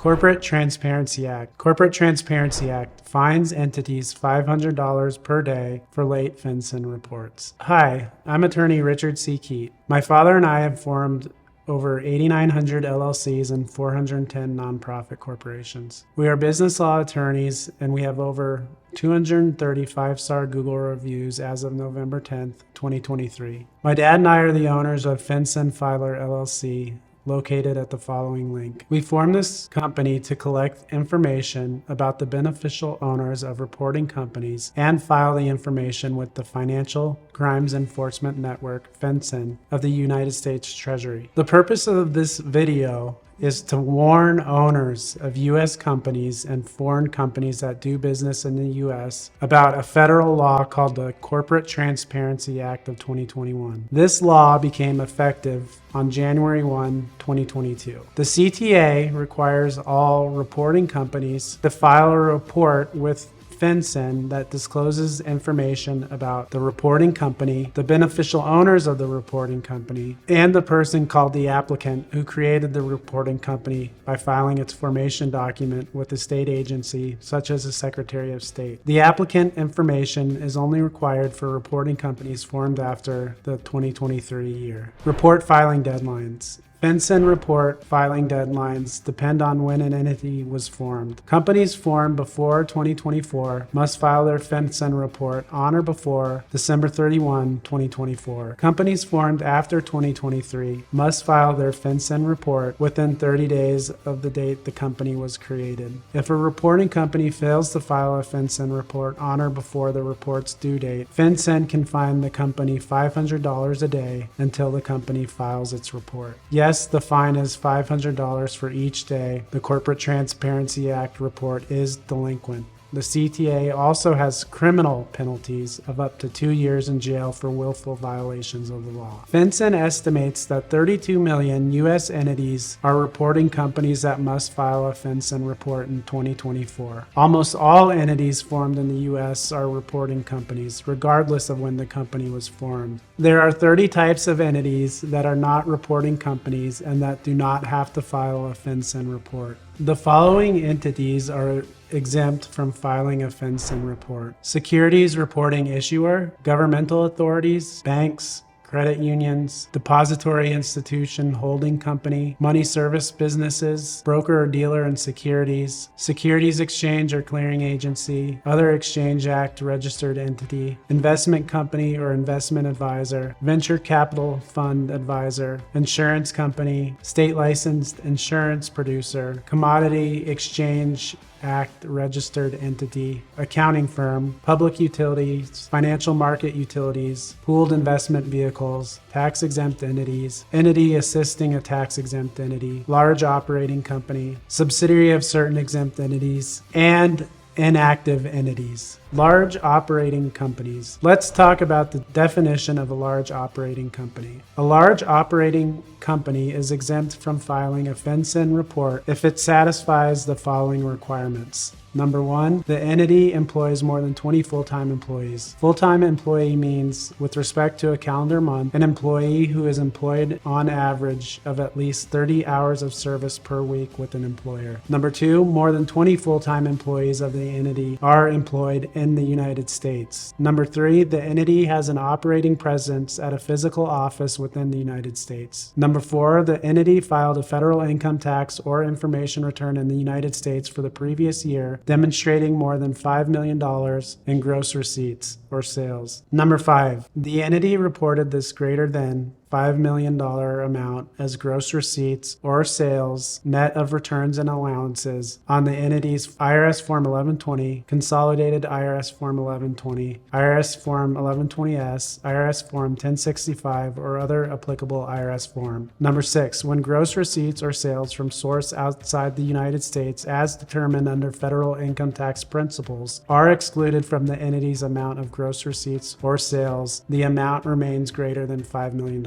Corporate Transparency Act. Corporate Transparency Act fines entities $500 per day for late FinCEN reports. Hi, I'm attorney Richard C. Keat. My father and I have formed over 8,900 LLCs and 410 nonprofit corporations. We are business law attorneys, and we have over 230 five-star Google reviews as of November 10th, 2023. My dad and I are the owners of FinCEN Filer LLC, located at the following link. We formed this company to collect information about the beneficial owners of reporting companies and file the information with the Financial Crimes Enforcement Network, FinCEN, of the United States Treasury. The purpose of this video is to warn owners of U.S. companies and foreign companies that do business in the U.S. about a federal law called the Corporate Transparency Act of 2021. This law became effective on January 1, 2022. The CTA requires all reporting companies to file a report with FinCEN that discloses information about the reporting company, the beneficial owners of the reporting company, and the person called the applicant who created the reporting company by filing its formation document with the state agency, such as the Secretary of State. The applicant information is only required for reporting companies formed after the 2023 year. Report filing deadlines. FinCEN report filing deadlines depend on when an entity was formed. Companies formed before 2024 must file their FinCEN report on or before December 31, 2024. Companies formed after 2023 must file their FinCEN report within 30 days of the date the company was created. If a reporting company fails to file a FinCEN report on or before the report's due date, FinCEN can fine the company $500 a day until the company files its report. Yes, the fine is $500 for each day the Corporate Transparency Act report is delinquent. The CTA also has criminal penalties of up to 2 years in jail for willful violations of the law. FinCEN estimates that 32 million U.S. entities are reporting companies that must file a FinCEN report in 2024. Almost all entities formed in the U.S. are reporting companies, regardless of when the company was formed. There are 30 types of entities that are not reporting companies and that do not have to file a FinCEN report. The following entities are exempt from filing a FinCEN report: securities reporting issuer, governmental authorities, banks, credit unions, depository institution holding company, money service businesses, broker or dealer in securities, securities exchange or clearing agency, other Exchange Act registered entity, investment company or investment advisor, venture capital fund advisor, insurance company, state licensed insurance producer, commodity exchange Act registered entity, accounting firm, public utilities, financial market utilities, pooled investment vehicles, tax-exempt entities, entity assisting a tax-exempt entity, large operating company, subsidiary of certain exempt entities, and inactive entities. Large operating companies. Let's talk about the definition of a large operating company. A large operating company is exempt from filing a FinCEN report if it satisfies the following requirements. Number 1, the entity employs more than 20 full-time employees. Full-time employee means, with respect to a calendar month, an employee who is employed on average of at least 30 hours of service per week with an employer. Number 2, more than 20 full-time employees of the entity are employed in the United States. Number 3, the entity has an operating presence at a physical office within the United States. Number 4, the entity filed a federal income tax or information return in the United States for the previous year, demonstrating more than $5 million in gross receipts or sales. Number 5, the entity reported this greater than $5 million amount as gross receipts or sales net of returns and allowances on the entity's IRS Form 1120, Consolidated IRS Form 1120, IRS Form 1120S, IRS Form 1065, or other applicable IRS form. Number 6, when gross receipts or sales from source outside the United States as determined under federal income tax principles are excluded from the entity's amount of gross receipts or sales, the amount remains greater than $5 million.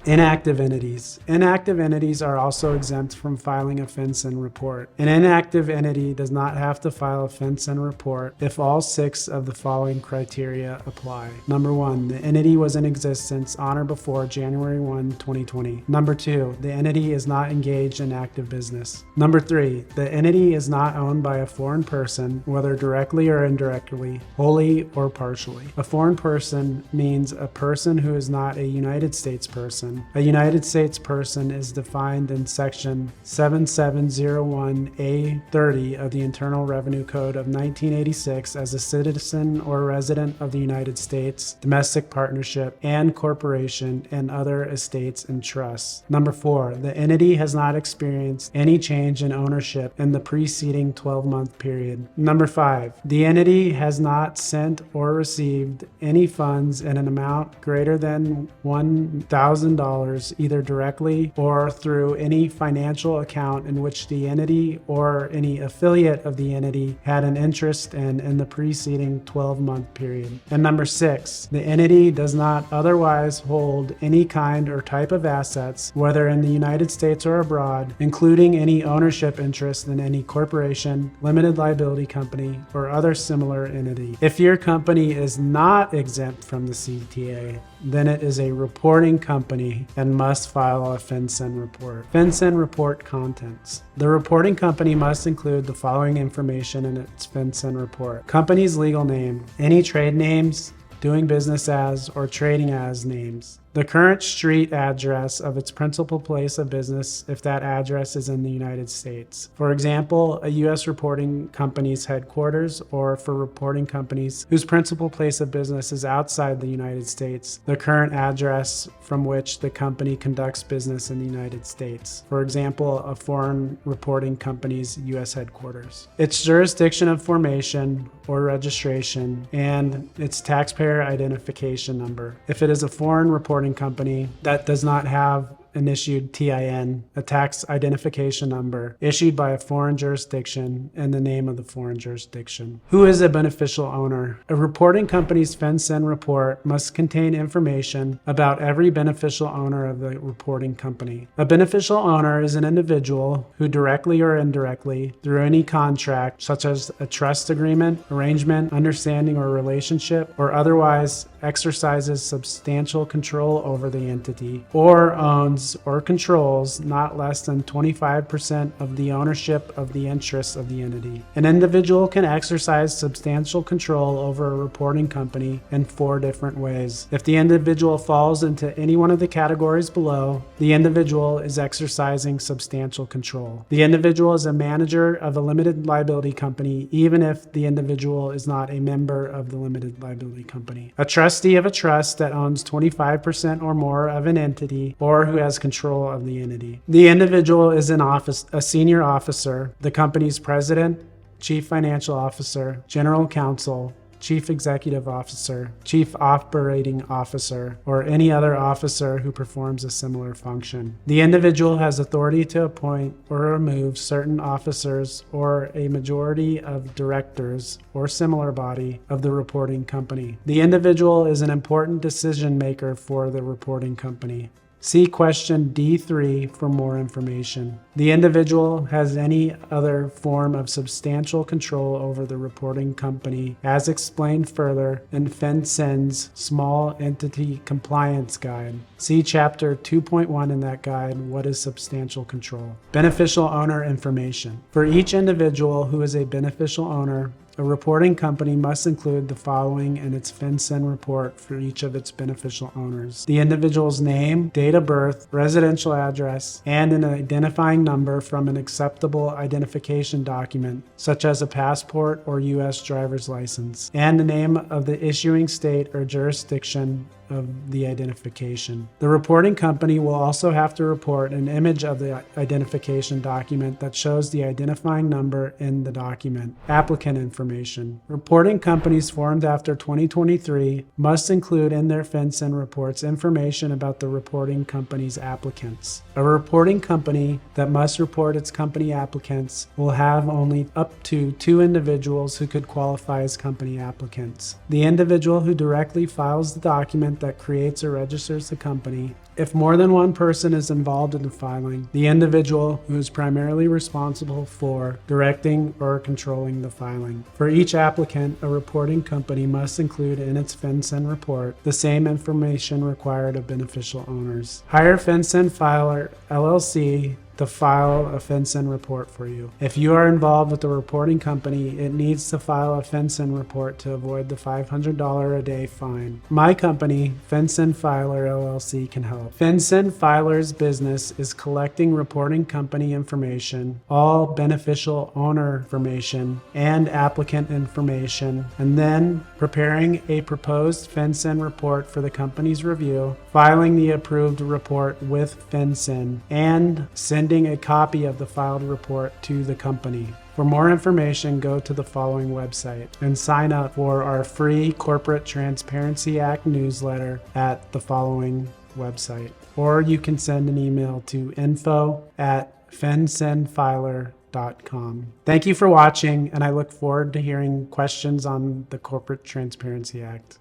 Inactive entities. Inactive entities are also exempt from filing a FinCEN report. An inactive entity does not have to file a FinCEN report if all 6 of the following criteria apply. Number 1, the entity was in existence on or before January 1, 2020. Number 2, the entity is not engaged in active business. Number 3, the entity is not owned by a foreign person, whether directly or indirectly, wholly or partially. A foreign person means a person who is not a United States person. A United States person is defined in Section 7701A30 of the Internal Revenue Code of 1986 as a citizen or resident of the United States, domestic partnership, and corporation, and other estates and trusts. Number 4, the entity has not experienced any change in ownership in the preceding 12-month period. Number 5, the entity has not sent or received any funds in an amount greater than $1,000 either directly or through any financial account in which the entity or any affiliate of the entity had an interest in the preceding 12-month period. And number 6, the entity does not otherwise hold any kind or type of assets, whether in the United States or abroad, including any ownership interest in any corporation, limited liability company, or other similar entity. If your company is not exempt from the CTA, then it is a reporting company and must file a FinCEN report. FinCEN report contents. The reporting company must include the following information in its FinCEN report: company's legal name, any trade names, doing business as, or trading as names, the current street address of its principal place of business if that address is in the United States. For example, a U.S. reporting company's headquarters, or for reporting companies whose principal place of business is outside the United States, the current address from which the company conducts business in the United States. For example, a foreign reporting company's U.S. headquarters. Its jurisdiction of formation or registration, and its taxpayer identification number. If it is a foreign reporting company that does not have an issued TIN, a tax identification number, issued by a foreign jurisdiction, and the name of the foreign jurisdiction. Who is a beneficial owner? A reporting company's FinCEN report must contain information about every beneficial owner of the reporting company. A beneficial owner is an individual who directly or indirectly, through any contract, such as a trust agreement, arrangement, understanding, or relationship, or otherwise exercises substantial control over the entity, or owns or controls not less than 25% of the ownership of the interests of the entity. An individual can exercise substantial control over a reporting company in 4 different ways. If the individual falls into any one of the categories below, the individual is exercising substantial control. The individual is a manager of a limited liability company, even if the individual is not a member of the limited liability company. A trustee of a trust that owns 25% or more of an entity, or who has control of the entity. The individual is a senior officer, the company's president, chief financial officer, general counsel, chief executive officer, chief operating officer, or any other officer who performs a similar function. The individual has authority to appoint or remove certain officers or a majority of directors or similar body of the reporting company. The individual is an important decision maker for the reporting company. See question D3 for more information. The individual has any other form of substantial control over the reporting company, as explained further in FinCEN's Small Entity Compliance Guide. See Chapter 2.1 in that guide, What is Substantial Control? Beneficial owner information. For each individual who is a beneficial owner, a reporting company must include the following in its FinCEN report for each of its beneficial owners: the individual's name, date of birth, residential address, and an identifying number from an acceptable identification document, such as a passport or U.S. driver's license, and the name of the issuing state or jurisdiction of the identification. The reporting company will also have to report an image of the identification document that shows the identifying number in the document. Applicant information. Reporting companies formed after 2023 must include in their FinCEN reports information about the reporting company's applicants. A reporting company that must report its company applicants will have only up to 2 individuals who could qualify as company applicants: the individual who directly files the document that creates or registers the company, If more than one person is involved in the filing, the individual who is primarily responsible for directing or controlling the filing. For each applicant, a reporting company must include in its FinCEN report the same information required of beneficial owners. Hire FinCEN Filer LLC to file a FinCEN report for you. If you are involved with the reporting company, it needs to file a FinCEN report to avoid the $500 a day fine. My company, FinCEN Filer LLC, can help. FinCEN Filer's business is collecting reporting company information, all beneficial owner information, and applicant information, and then preparing a proposed FinCEN report for the company's review, filing the approved report with FinCEN, and sending a copy of the filed report to the company. For more information, go to the following website and sign up for our free Corporate Transparency Act newsletter at the following website. Or you can send an email to info@fincenfiler.com. Thank you for watching, and I look forward to hearing questions on the Corporate Transparency Act.